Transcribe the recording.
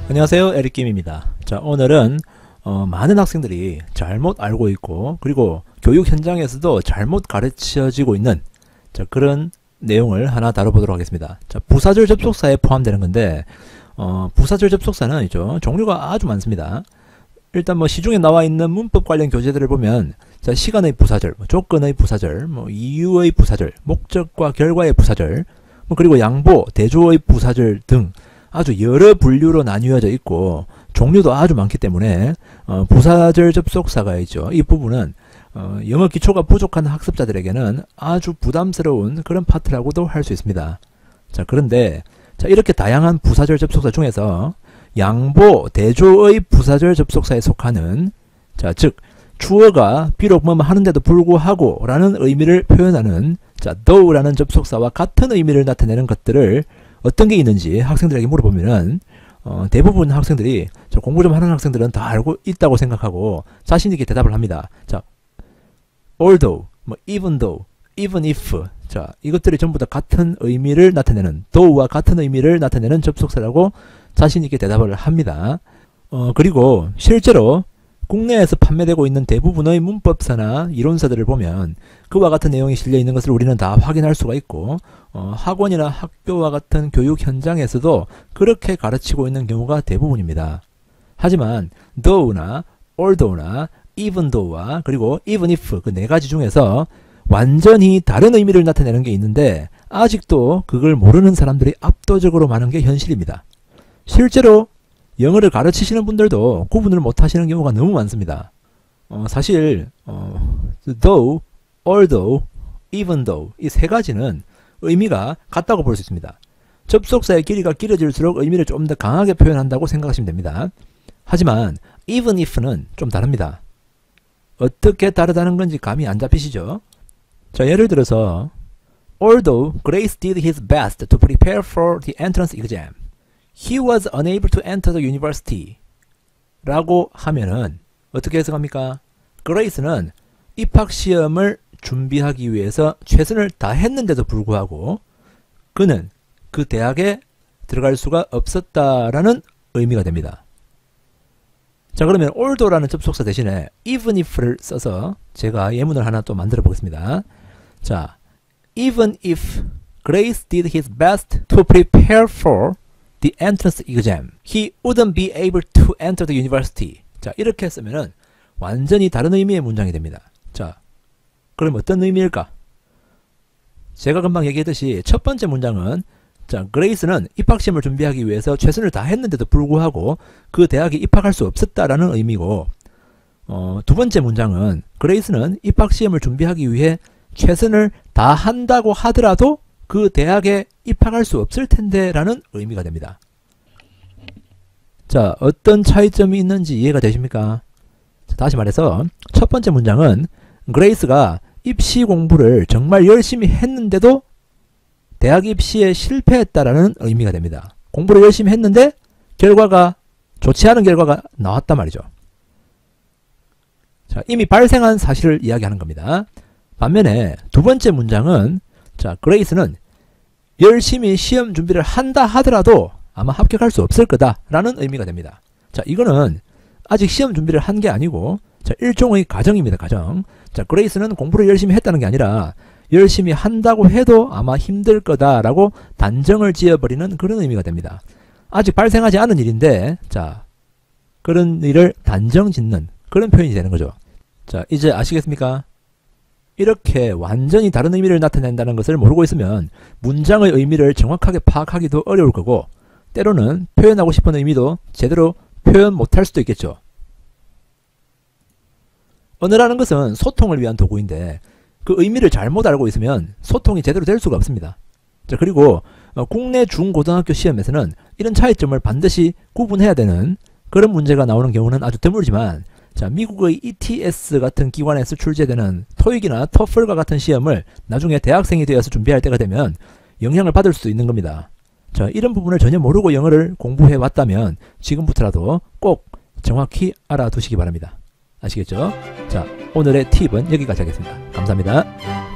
안녕하세요, 에릭김입니다. 자, 오늘은 많은 학생들이 잘못 알고 있고 그리고 교육 현장에서도 잘못 가르쳐지고 있는 그런 내용을 하나 다뤄보도록 하겠습니다. 자, 부사절 접속사에 포함되는 건데 부사절 접속사는 있죠, 종류가 아주 많습니다. 일단 시중에 나와 있는 문법 관련 교재들을 보면 자, 시간의 부사절, 조건의 부사절, 이유의 부사절, 목적과 결과의 부사절, 그리고 양보, 대조의 부사절 등 아주 여러 분류로 나뉘어져 있고 종류도 아주 많기 때문에 부사절 접속사가 있죠. 이 부분은 영어 기초가 부족한 학습자들에게는 아주 부담스러운 그런 파트라고도 할 수 있습니다. 자, 그런데 이렇게 다양한 부사절 접속사 중에서 양보, 대조의 부사절 접속사에 속하는 즉 주어가 비록 뭐뭐 하는데도 불구하고 라는 의미를 표현하는 though라는 접속사와 같은 의미를 나타내는 것들을 어떤 게 있는지 학생들에게 물어보면은 대부분 학생들이 공부 좀 하는 학생들은 다 알고 있다고 생각하고 자신 있게 대답을 합니다. 자, although, even though, even if, 자, 이것들이 전부 다 같은 의미를 나타내는 though와 같은 의미를 나타내는 접속사라고 자신 있게 대답을 합니다. 그리고 실제로 국내에서 판매되고 있는 대부분의 문법서나 이론서들을 보면 그와 같은 내용이 실려 있는 것을 우리는 다 확인할 수가 있고 학원이나 학교와 같은 교육 현장에서도 그렇게 가르치고 있는 경우가 대부분입니다. 하지만 though나 although나 even though와 그리고 even if 그 네 가지 중에서 완전히 다른 의미를 나타내는 게 있는데 아직도 그걸 모르는 사람들이 압도적으로 많은 게 현실입니다. 실제로 영어를 가르치시는 분들도 구분을 못 하시는 경우가 너무 많습니다. 사실 though, although, even though 이 세 가지는 의미가 같다고 볼 수 있습니다. 접속사의 길이가 길어질수록 의미를 좀 더 강하게 표현한다고 생각하시면 됩니다. 하지만 even if는 좀 다릅니다. 어떻게 다르다는 건지 감이 안 잡히시죠? 자, 예를 들어서 although Grace did his best to prepare for the entrance exam, he was unable to enter the university 라고 하면은 어떻게 해석합니까? 그레이스는 입학시험을 준비하기 위해서 최선을 다했는데도 불구하고 그는 그 대학에 들어갈 수가 없었다라는 의미가 됩니다. 자, 그러면 although라는 접속사 대신에 even if를 써서 제가 예문을 하나 또 만들어 보겠습니다. 자, even if Grace did his best to prepare for the entrance exam, he wouldn't be able to enter the university. 자, 이렇게 쓰면은 완전히 다른 의미의 문장이 됩니다. 자, 그럼 어떤 의미일까? 제가 금방 얘기했듯이 첫 번째 문장은 그레이스는 입학시험을 준비하기 위해서 최선을 다했는데도 불구하고 그 대학에 입학할 수 없었다라는 의미고, 두 번째 문장은 그레이스는 입학시험을 준비하기 위해 최선을 다한다고 하더라도 그 대학에 입학할 수 없을 텐데 라는 의미가 됩니다. 자, 어떤 차이점이 있는지 이해가 되십니까? 자, 다시 말해서 첫 번째 문장은 그레이스가 입시 공부를 정말 열심히 했는데도 대학 입시에 실패했다라는 의미가 됩니다. 공부를 열심히 했는데 결과가 좋지 않은 결과가 나왔단 말이죠. 자, 이미 발생한 사실을 이야기하는 겁니다. 반면에 두 번째 문장은 그레이스는 열심히 시험 준비를 한다 하더라도 아마 합격할 수 없을 거다라는 의미가 됩니다. 자, 이거는 아직 시험 준비를 한 게 아니고 일종의 가정입니다. 가정. 그레이스는 공부를 열심히 했다는 게 아니라 열심히 한다고 해도 아마 힘들 거다라고 단정을 지어버리는 그런 의미가 됩니다. 아직 발생하지 않은 일인데 그런 일을 단정 짓는 그런 표현이 되는 거죠. 자, 이제 아시겠습니까? 이렇게 완전히 다른 의미를 나타낸다는 것을 모르고 있으면 문장의 의미를 정확하게 파악하기도 어려울 거고 때로는 표현하고 싶은 의미도 제대로 표현 못할 수도 있겠죠. 언어라는 것은 소통을 위한 도구인데 그 의미를 잘못 알고 있으면 소통이 제대로 될 수가 없습니다. 자, 그리고 국내 중고등학교 시험에서는 이런 차이점을 반드시 구분해야 되는 그런 문제가 나오는 경우는 아주 드물지만 미국의 ETS 같은 기관에서 출제되는 토익이나 토플과 같은 시험을 나중에 대학생이 되어서 준비할 때가 되면 영향을 받을 수도 있는 겁니다. 자, 이런 부분을 전혀 모르고 영어를 공부해 왔다면 지금부터라도 꼭 정확히 알아두시기 바랍니다. 아시겠죠? 자, 오늘의 팁은 여기까지 하겠습니다. 감사합니다.